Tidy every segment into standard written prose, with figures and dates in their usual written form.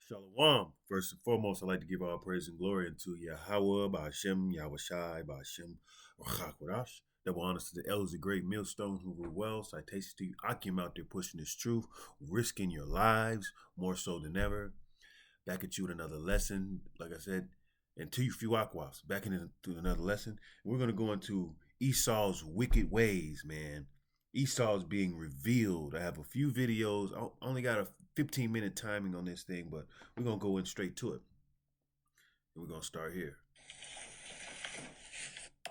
Shalom. First and foremost, I'd like to give all praise and glory unto Yahweh, Ba'ashem, Yahushai, Ba'ashem, Rachakodash. Double honors to the elders of great millstone who rule well. Citations to you, Akim out there pushing this truth, risking your lives more so than ever. Back at you with another lesson. Like I said, and to you, few aquas, back into another lesson. We're going to go into Esau's wicked ways, man. Esau's being revealed. I have a few videos. I only got a 15-minute timing on this thing, but we're going to go in straight to it. And we're going to start here.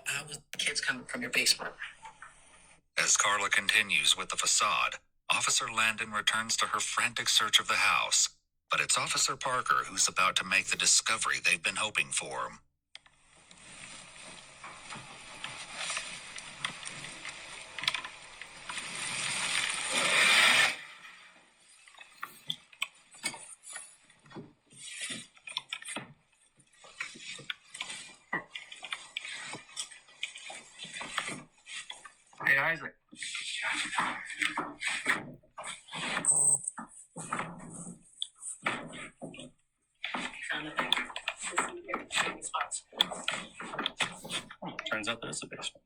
How was the kids coming from your basement? As Carla continues with the facade, Officer Landon returns to her frantic search of the house. But it's Officer Parker who's about to make the discovery they've been hoping for. Hey, Isaac. Found a thing. Turns out there's a basement.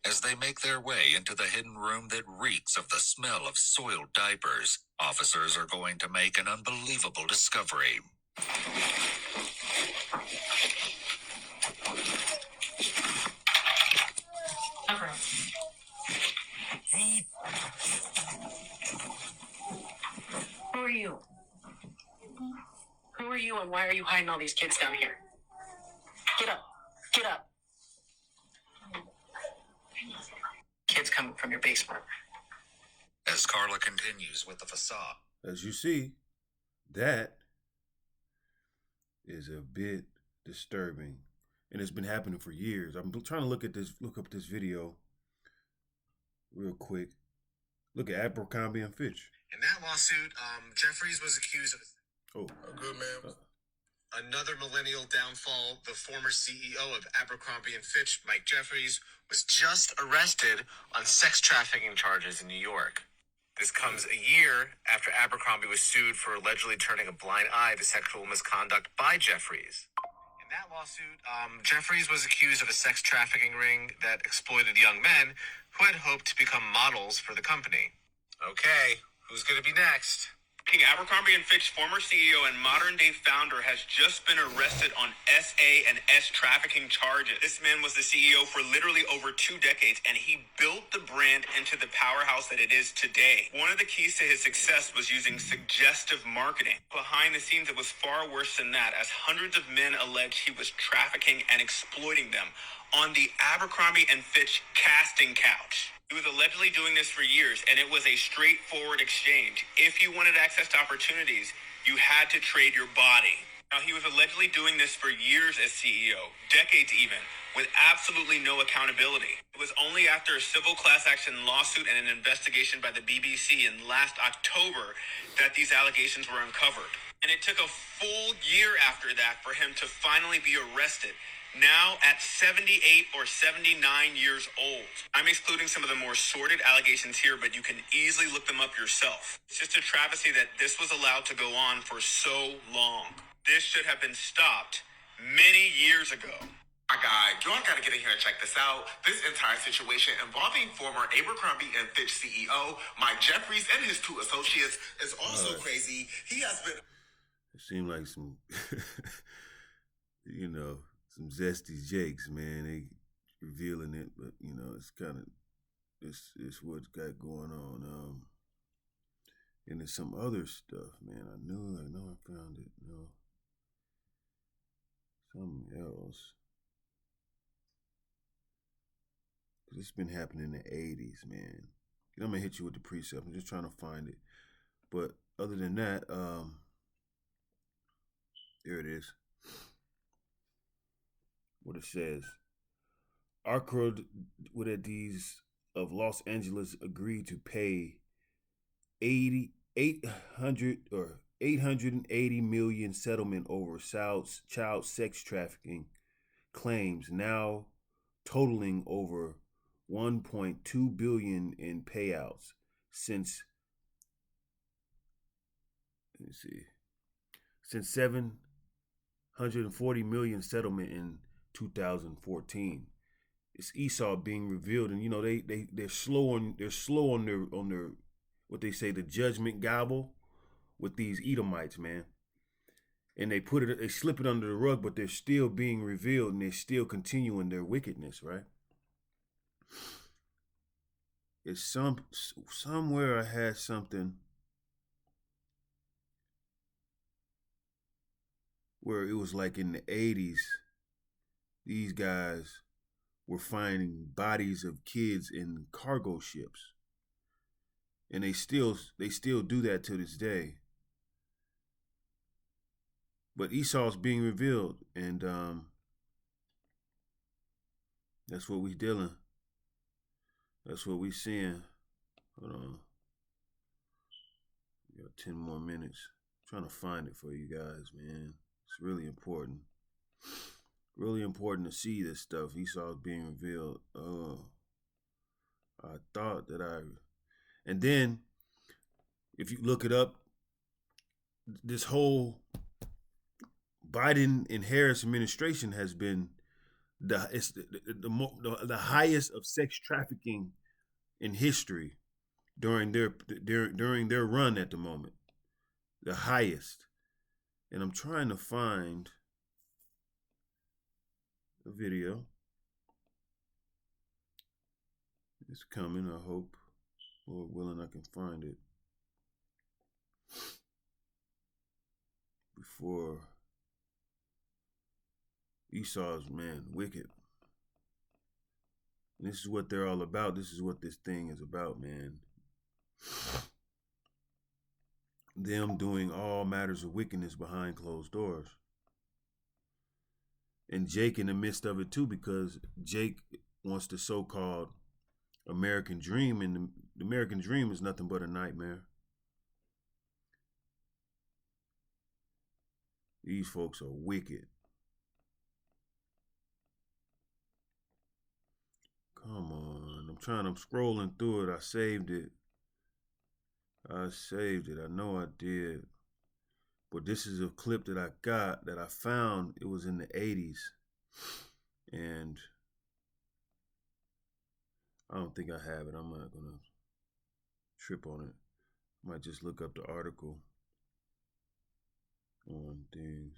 As they make their way into the hidden room that reeks of the smell of soiled diapers, officers are going to make an unbelievable discovery. Cover up. Who are you? Who are you and why are you hiding all these kids down here? Get up. Get up. Kids coming from your basement. As Carla continues with the facade. As you see, that is a bit disturbing. And it's been happening for years. I'm trying to look up this video real quick. Look at Abercrombie and Fitch. In that lawsuit, Jeffries was accused of... Oh, good man. Another millennial downfall. The former CEO of Abercrombie and Fitch, Mike Jeffries, was just arrested on sex trafficking charges in New York. This comes a year after Abercrombie was sued for allegedly turning a blind eye to sexual misconduct by Jeffries. In that lawsuit, Jeffries was accused of a sex trafficking ring that exploited young men who had hoped to become models for the company. Okay, who's going to be next? King Abercrombie & Fitch former CEO and modern-day founder has just been arrested on SA and S trafficking charges. This man was the CEO for literally over 2 decades, and he built the brand into the powerhouse that it is today. One of the keys to his success was using suggestive marketing. Behind the scenes, it was far worse than that, as hundreds of men alleged he was trafficking and exploiting them on the Abercrombie & Fitch casting couch. He was allegedly doing this for years, and it was a straightforward exchange. If you wanted access to opportunities, you had to trade your body. Now, he was allegedly doing this for years as CEO, decades even, with absolutely no accountability. It was only after a civil class action lawsuit and an investigation by the BBC in last October that these allegations were uncovered. And it took a full year after that for him to finally be arrested, now at 78 or 79 years old. I'm excluding some of the more sordid allegations here, but you can easily look them up yourself. It's just a travesty that this was allowed to go on for so long. This should have been stopped many years ago. My guy, you all gotta get in here and check this out. This entire situation involving former Abercrombie and Fitch CEO Mike Jeffries and his 2 associates is also crazy. He has been... It seemed like some, some zesty jakes, man. They revealing it, but it's kind of it's what's got going on. And there's some other stuff, man. I know I found it. No, something else. It's been happening in the 80s, man. I'm gonna hit you with the precept. I'm just trying to find it. But other than that, there it is. What it says. Arcadies of Los Angeles agreed to pay 880 million settlement over child sex trafficking claims, now totaling over 1.2 billion in payouts since, let me see, since 740 million settlement in 2014. It's Esau being revealed, and they're slow on their what they say, the judgment gobble with these Edomites, man. And they slip it under the rug, but they're still being revealed, and they're still continuing their wickedness, right? It's somewhere I had something where it was like in the 80s, these guys were finding bodies of kids in cargo ships, and they still do that to this day. But Esau's being revealed, and that's what we dealing. That's what we seeing. Hold on, we got 10 more minutes. I'm trying to find it for you guys, man. It's really important. Really important to see this stuff. Esau's being revealed. Oh, I thought that and then if you look it up, this whole Biden and Harris administration has been the highest of sex trafficking in history during their run at the moment. The highest. And I'm trying to find a video. It's coming, I hope. Lord willing, I can find it before Esau's, man, wicked. And this is what they're all about. This is what this thing is about, man. Them doing all matters of wickedness behind closed doors. And Jake in the midst of it too, because Jake wants the so-called American dream, and the American dream is nothing but a nightmare. These folks are wicked. Come on. I'm scrolling through it. I saved it. I know I did. But this is a clip that I found. It was in the 80s. And I don't think I have it. I'm not going to trip on it. I might just look up the article on things.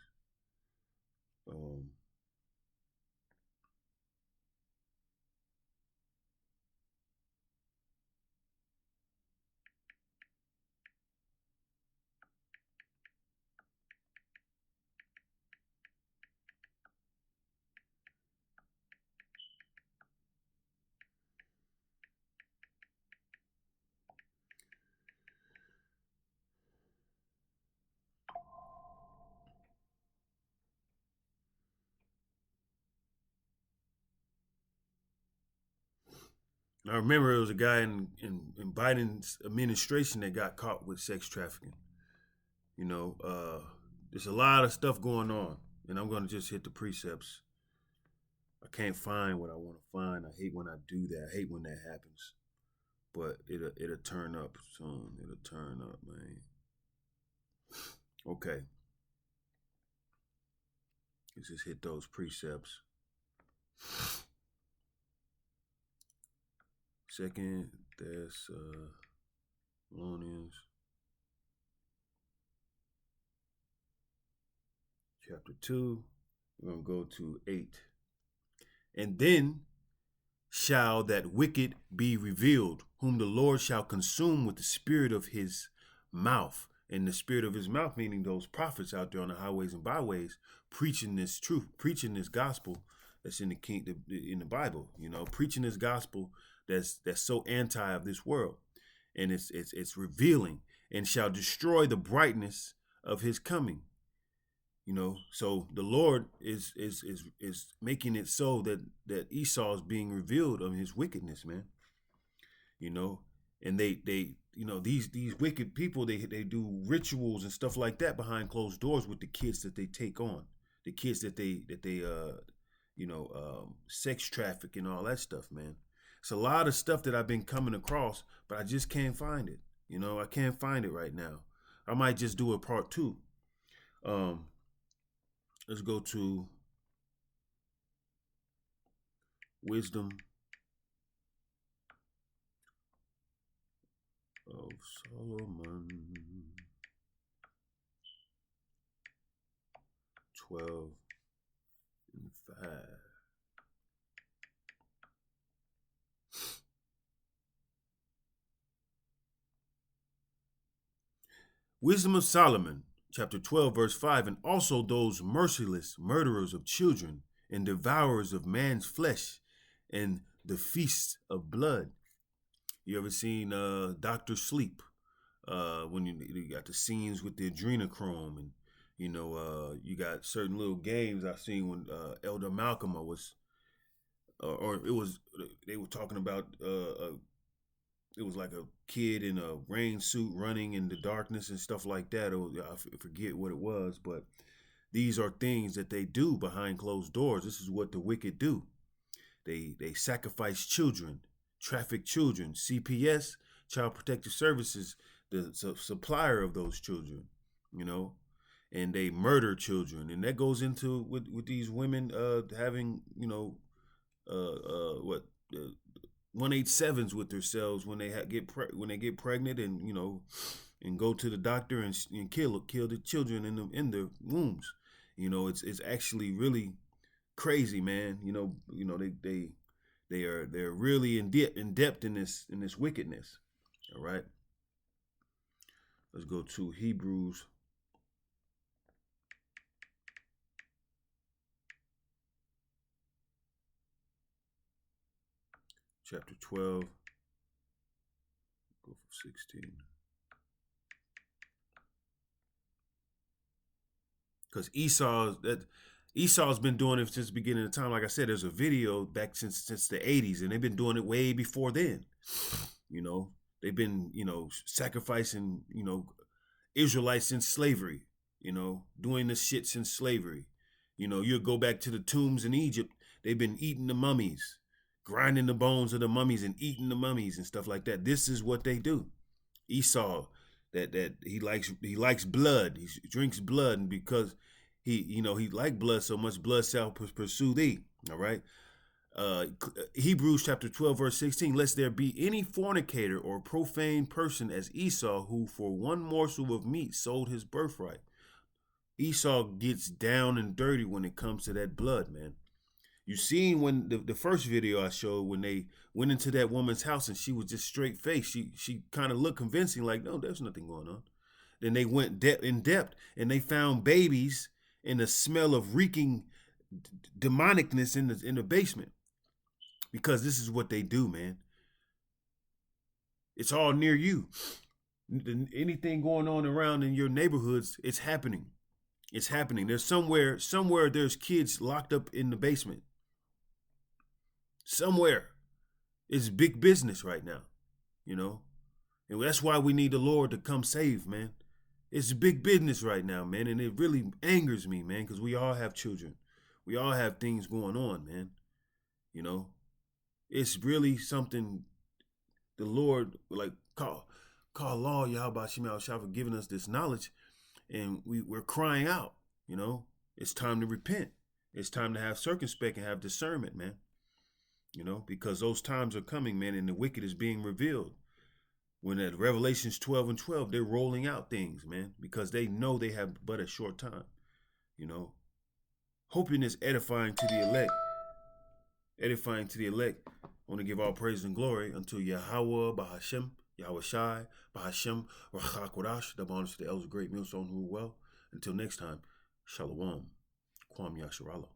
I remember it was a guy in Biden's administration that got caught with sex trafficking. There's a lot of stuff going on, and I'm going to just hit the precepts. I can't find what I want to find. I hate when I do that. I hate when that happens. But it'll turn up soon. It'll turn up, man. Okay. Let's just hit those precepts. Second Thessalonians chapter 2. We're going to go to 8. And then shall that wicked be revealed, whom the Lord shall consume with the spirit of his mouth. And the spirit of his mouth, meaning those prophets out there on the highways and byways, preaching this truth, preaching this gospel that's in the Bible, preaching this gospel that's so anti of this world. And it's revealing, and shall destroy the brightness of his coming. So the Lord is making it so that Esau is being revealed of his wickedness, man. And they these wicked people, they do rituals and stuff like that behind closed doors with the kids that they take on, the kids that they sex traffic and all that stuff, man. It's a lot of stuff that I've been coming across, but I just can't find it. I can't find it right now. I might just do a part 2. Let's go to Wisdom of Solomon 12 and 5. Wisdom of Solomon, chapter 12, verse 5. And also those merciless murderers of children and devourers of man's flesh and the feasts of blood. You ever seen Dr. Sleep? When you got the scenes with the adrenochrome, and you got certain little games I've seen when Elder Malcolm was, or it was, they were talking about it was like a kid in a rain suit running in the darkness and stuff like that. Or I forget what it was, but these are things that they do behind closed doors. This is what the wicked do. They sacrifice children, traffic children. CPS, Child Protective Services, the supplier of those children, and they murder children, and that goes into with these women having what 187s with themselves when they when they get pregnant, and and go to the doctor and kill the children in the wombs. It's actually really crazy, man. They're really in depth in this wickedness. All right. Let's go to Hebrews chapter 12. Go for 16. Because Esau's been doing it since the beginning of time. Like I said, there's a video back since the 80s, and they've been doing it way before then. They've been, sacrificing, Israelites in slavery, doing this shit since slavery. You go back to the tombs in Egypt, they've been eating the mummies, grinding the bones of the mummies and eating the mummies and stuff like that. This is what they do. Esau, that he likes blood. He drinks blood, and because he liked blood so much, blood shall pursue thee. All right. Hebrews chapter 12, verse 16, lest there be any fornicator or profane person as Esau, who for one morsel of meat sold his birthright. Esau gets down and dirty when it comes to that blood, man. You seen when the first video I showed, when they went into that woman's house and she was just straight faced. She kind of looked convincing, like, no, there's nothing going on. Then they went in depth and they found babies and the smell of reeking demonicness in the basement. Because this is what they do, man. It's all near you. Anything going on around in your neighborhoods, it's happening. It's happening. There's somewhere there's kids locked up in the basement. Somewhere. It's big business right now, And that's why we need the Lord to come save, man. It's big business right now, man. And it really angers me, man, because we all have children. We all have things going on, man. It's really something the Lord, like, call Allah, Yahweh Shema for giving us this knowledge. And we're crying out, It's time to repent. It's time to have circumspect and have discernment, man. Because those times are coming, man, and the wicked is being revealed. When at Revelations 12 and 12, they're rolling out things, man, because they know they have but a short time, Hoping is edifying to the elect. Edifying to the elect. I want to give all praise and glory unto Yahweh, Bahashem, Yahweh Shai, Bahashem, Rachakodash, the bonus to the elders, great millstone who well. Until next time, Shalom, Kwam Yasharallah.